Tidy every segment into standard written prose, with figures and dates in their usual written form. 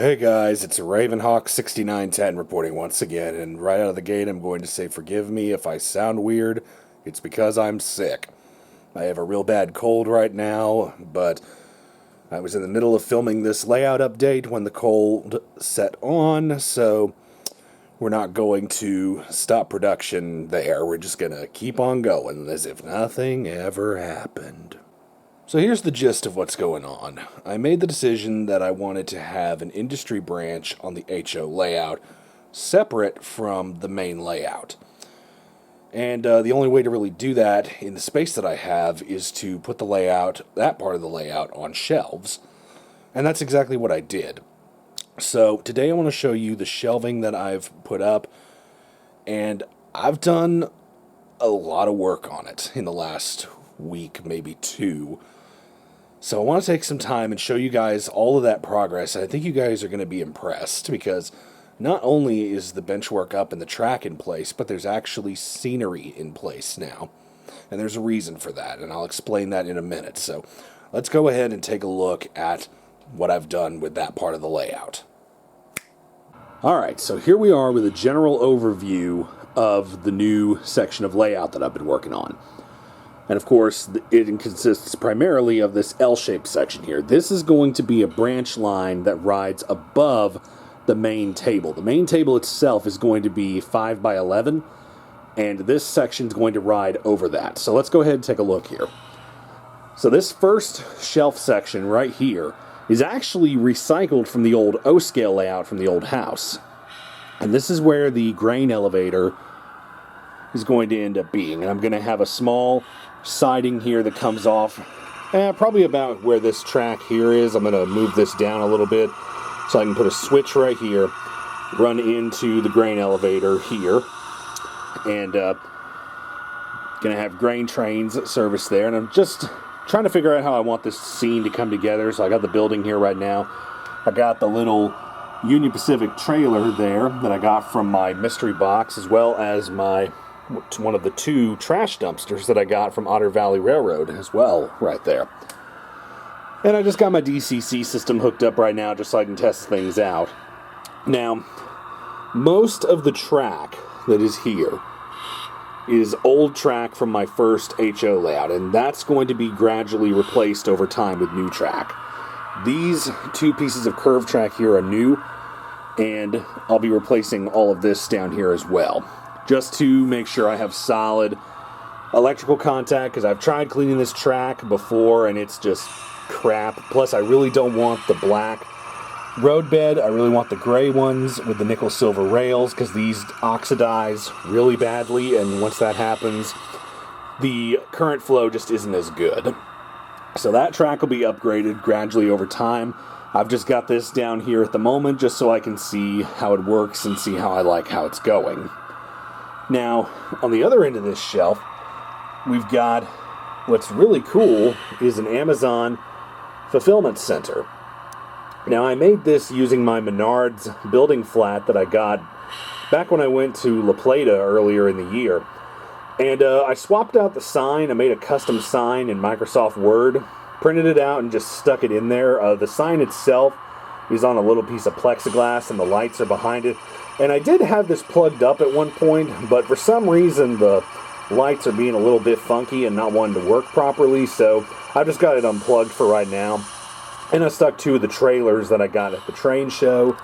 Hey guys, it's Ravenhawk6910 reporting once again, and right out of the gate I'm going to say forgive me if I sound weird. It's because I'm sick. I have a real bad cold right now, but I was in the middle of filming this layout update when the cold set on, so we're not going to stop production there. We're just going to keep on going as if nothing ever happened. So here's the gist of what's going on. I made the decision that I wanted to have an industry branch on the HO layout separate from the main layout. And the only way to really do that in the space that I have is to put the layout, that part of the layout, on shelves. And that's exactly what I did. So today I want to show you the shelving that I've put up, and I've done a lot of work on it in the last week, maybe two. So I want to take some time and show you guys all of that progress. I think you guys are going to be impressed because not only is the benchwork up and the track in place, but there's actually scenery in place now. And there's a reason for that, and I'll explain that in a minute. So let's go ahead and take a look at what I've done with that part of the layout. Alright, so here we are with a general overview of the new section of layout that I've been working on. And of course, it consists primarily of this L-shaped section here. This is going to be a branch line that rides above the main table. The main table itself is going to be 5 by 11, and this section is going to ride over that. So let's go ahead and take a look here. So this first shelf section right here is actually recycled from the old O-scale layout from the old house. And this is where the grain elevator is going to end up being. And I'm going to have a small siding here that comes off probably about where this track here is. I'm going to move this down a little bit so I can put a switch right here, run into the grain elevator here, and going to have grain trains service there. And I'm just trying to figure out how I want this scene to come together. So I got the building here right now. I got the little Union Pacific trailer there that I got from my mystery box, as well as one of the two trash dumpsters that I got from Otter Valley Railroad as well, right there. And I just got my DCC system hooked up right now just so I can test things out. Now, most of the track that is here is old track from my first HO layout, and that's going to be gradually replaced over time with new track. These two pieces of curved track here are new, and I'll be replacing all of this down here as well, just to make sure I have solid electrical contact, because I've tried cleaning this track before and it's just crap. Plus I really don't want the black road bed. I really want the gray ones with the nickel silver rails, because these oxidize really badly, and once that happens the current flow just isn't as good. So that track will be upgraded gradually over time. I've just got this down here at the moment just so I can see how it works and see how I like how it's going. Now, on the other end of this shelf, we've got what's really cool is an Amazon fulfillment center. Now, I made this using my Menards building flat that I got back when I went to La Plata earlier in the year. And I swapped out the sign. I made a custom sign in Microsoft Word, printed it out, and just stuck it in there. The sign itself is on a little piece of plexiglass, and the lights are behind it. And I did have this plugged up at one point, but for some reason the lights are being a little bit funky and not wanting to work properly, so I've just got it unplugged for right now. And I stuck two of the trailers that I got at the train show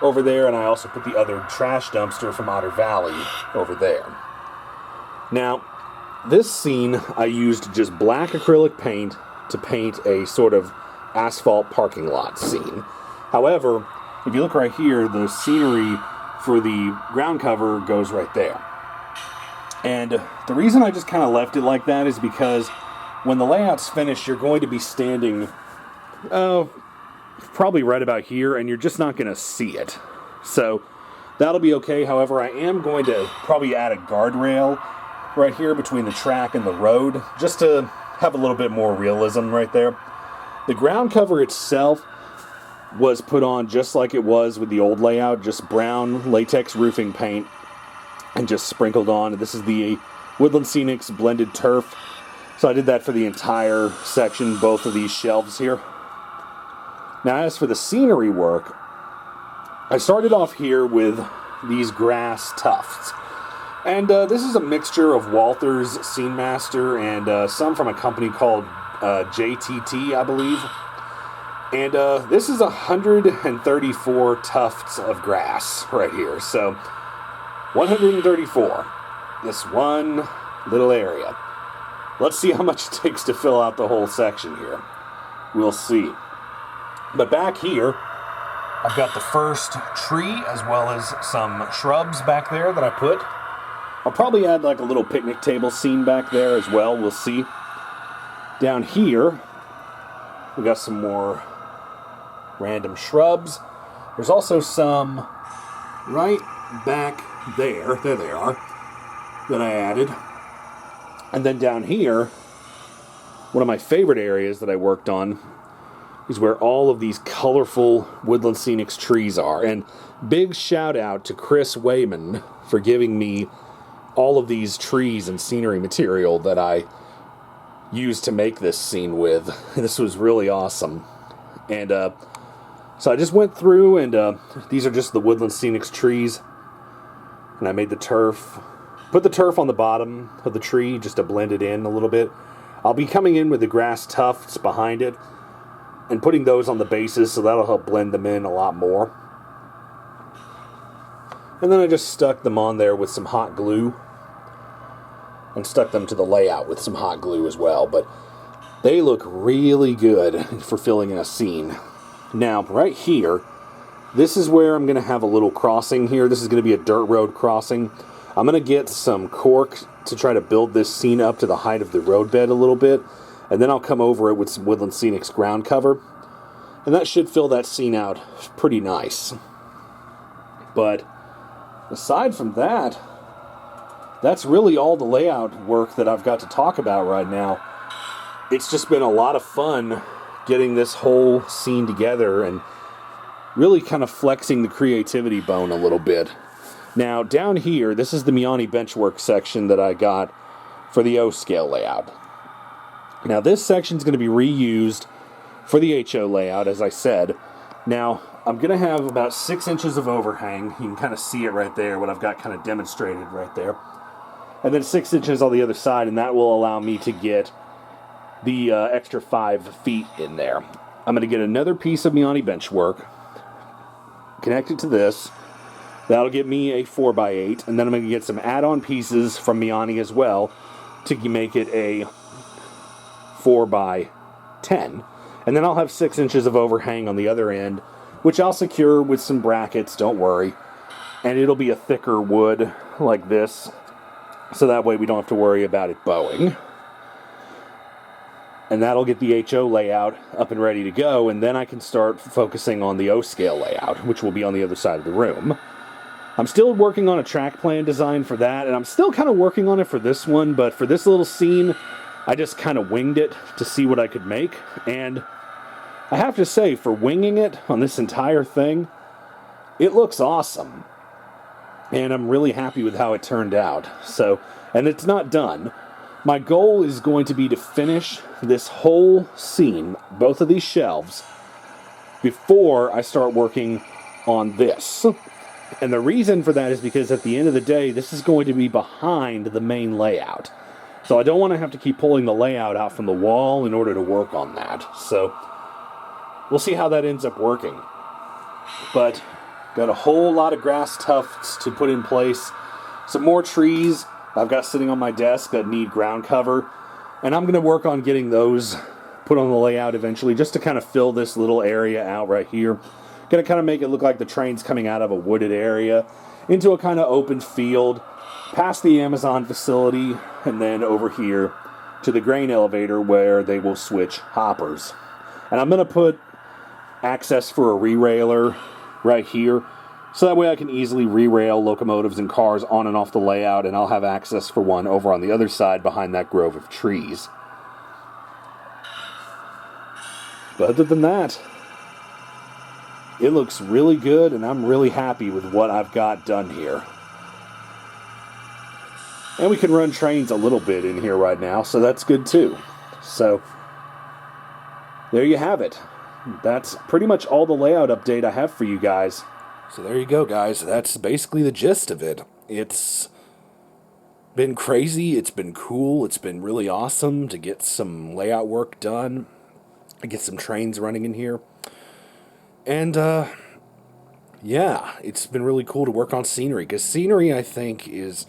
over there, and I also put the other trash dumpster from Otter Valley over there. Now, this scene I used just black acrylic paint to paint a sort of asphalt parking lot scene. However, if you look right here, the scenery for the ground cover goes right there. And the reason I just kind of left it like that is because when the layout's finished, you're going to be standing, probably right about here, and you're just not going to see it. So that'll be okay. However, I am going to probably add a guardrail right here between the track and the road, just to have a little bit more realism right there. The ground cover itself was put on just like it was with the old layout, just brown latex roofing paint and just sprinkled on. This is the Woodland Scenics blended turf. So I did that for the entire section, both of these shelves here. Now as for the scenery work, I started off here with these grass tufts. And this is a mixture of Walther's Scene Master and some from a company called JTT, I believe. And this is 134 tufts of grass right here. So, 134. This one little area. Let's see how much it takes to fill out the whole section here. We'll see. But back here, I've got the first tree as well as some shrubs back there that I put. I'll probably add like a little picnic table scene back there as well. We'll see. Down here, we got some more random shrubs. There's also some right back there. There they are. That I added. And then down here, one of my favorite areas that I worked on is where all of these colorful Woodland Scenics trees are. And big shout out to Chris Wayman for giving me all of these trees and scenery material that I used to make this scene with. This was really awesome. And so I just went through and these are just the Woodland Scenics trees. And I made the turf. Put the turf on the bottom of the tree just to blend it in a little bit. I'll be coming in with the grass tufts behind it and putting those on the bases, so that'll help blend them in a lot more. And then I just stuck them on there with some hot glue and stuck them to the layout with some hot glue as well. But they look really good for filling in a scene. Now, right here, this is where I'm going to have a little crossing here. This is going to be a dirt road crossing. I'm going to get some cork to try to build this scene up to the height of the roadbed a little bit. And then I'll come over it with some Woodland Scenics ground cover. And that should fill that scene out pretty nice. But aside from that, that's really all the layout work that I've got to talk about right now. It's just been a lot of fun getting this whole scene together and really kind of flexing the creativity bone a little bit. Now, down here, this is the Miani benchwork section that I got for the O-scale layout. Now, this section is going to be reused for the HO layout, as I said. Now, I'm going to have about 6 inches of overhang. You can kind of see it right there, what I've got kind of demonstrated right there. And then 6 inches on the other side, and that will allow me to get the extra 5 feet in there. I'm going to get another piece of Miani benchwork, connect it to this. That'll get me a 4x8, and then I'm going to get some add-on pieces from Miani as well to make it a 4x10. And then I'll have 6 inches of overhang on the other end, which I'll secure with some brackets, don't worry. And it'll be a thicker wood like this, so that way we don't have to worry about it bowing. And that'll get the HO layout up and ready to go, and then I can start focusing on the O-scale layout, which will be on the other side of the room. I'm still working on a track plan design for that, and I'm still kind of working on it for this one, but for this little scene, I just kind of winged it to see what I could make, and I have to say, for winging it on this entire thing, it looks awesome. And I'm really happy with how it turned out. So, and it's not done. My goal is going to be to finish this whole scene, both of these shelves, before I start working on this. And the reason for that is because at the end of the day, this is going to be behind the main layout. So I don't want to have to keep pulling the layout out from the wall in order to work on that. So we'll see how that ends up working. But got a whole lot of grass tufts to put in place. Some more trees I've got sitting on my desk that need ground cover. And I'm going to work on getting those put on the layout eventually, just to kind of fill this little area out right here. Going to kind of make it look like the train's coming out of a wooded area into a kind of open field, past the Amazon facility, and then over here to the grain elevator where they will switch hoppers. And I'm going to put access for a re-railer right here, so that way I can easily re-rail locomotives and cars on and off the layout, and I'll have access for one over on the other side behind that grove of trees. But other than that, it looks really good, and I'm really happy with what I've got done here. And we can run trains a little bit in here right now, so that's good too. So, there you have it. That's pretty much all the layout update I have for you guys. So there you go, guys. That's basically the gist of it. It's been crazy. It's been cool. It's been really awesome to get some layout work done, get some trains running in here. And, yeah, it's been really cool to work on scenery, because scenery, I think, is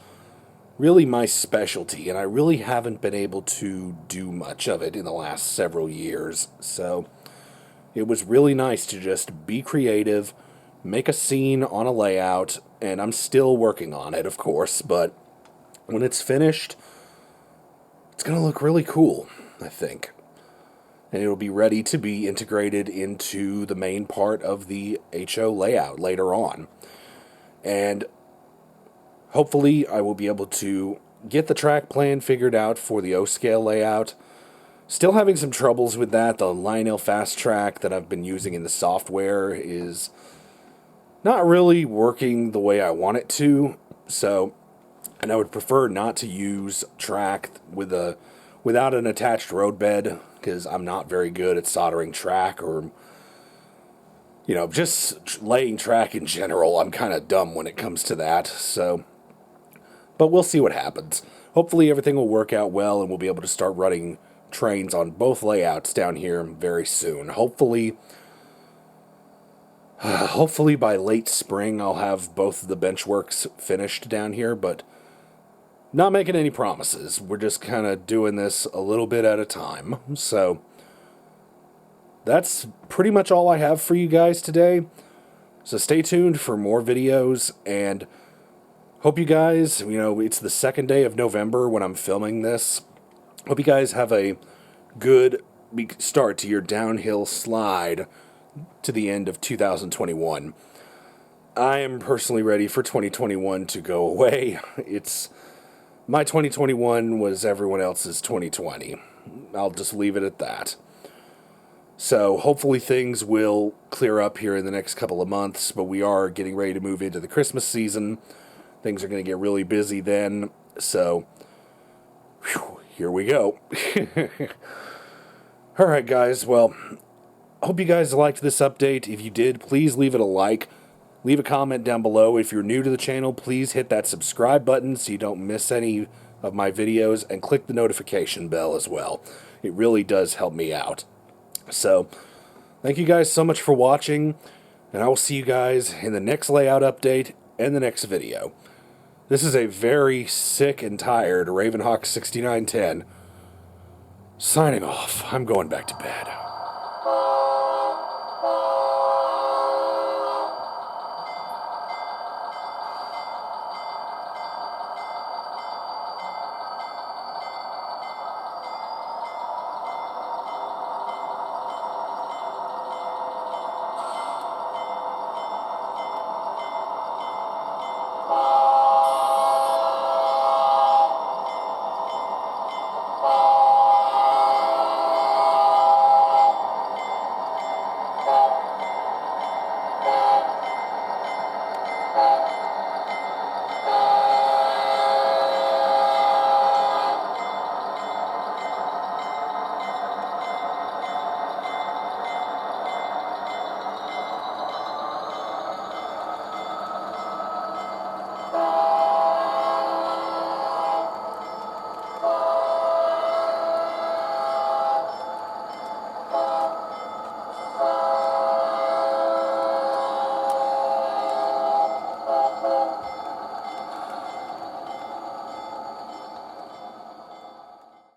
really my specialty, and I really haven't been able to do much of it in the last several years. So it was really nice to just be creative, make a scene on a layout, and I'm still working on it, of course, but when it's finished, it's going to look really cool, I think. And it'll be ready to be integrated into the main part of the HO layout later on. And hopefully I will be able to get the track plan figured out for the O-scale layout. Still having some troubles with that. The Lionel Fast Track that I've been using in the software is not really working the way I want it to. And I would prefer not to use track without an attached roadbed, because I'm not very good at soldering track, or just laying track in general. I'm kind of dumb when it comes to that. But we'll see what happens. Hopefully everything will work out well, and we'll be able to start running trains on both layouts down here very soon. Hopefully by late spring I'll have both of the bench works finished down here, but not making any promises. We're just kind of doing this a little bit at a time. So that's pretty much all I have for you guys today. So stay tuned for more videos, and hope you guys, it's the second day of November when I'm filming this. Hope you guys have a good start to your downhill slide to the end of 2021. I am personally ready for 2021 to go away. My 2021 was everyone else's 2020. I'll just leave it at that. So hopefully things will clear up here in the next couple of months, but we are getting ready to move into the Christmas season. Things are going to get really busy then, so here we go. Alright guys, well, hope you guys liked this update. If you did, please leave it a like. Leave a comment down below. If you're new to the channel, please hit that subscribe button so you don't miss any of my videos, and click the notification bell as well. It really does help me out. So, thank you guys so much for watching, and I will see you guys in the next layout update and the next video. This is a very sick and tired Ravenhawk 6910 signing off. I'm going back to bed.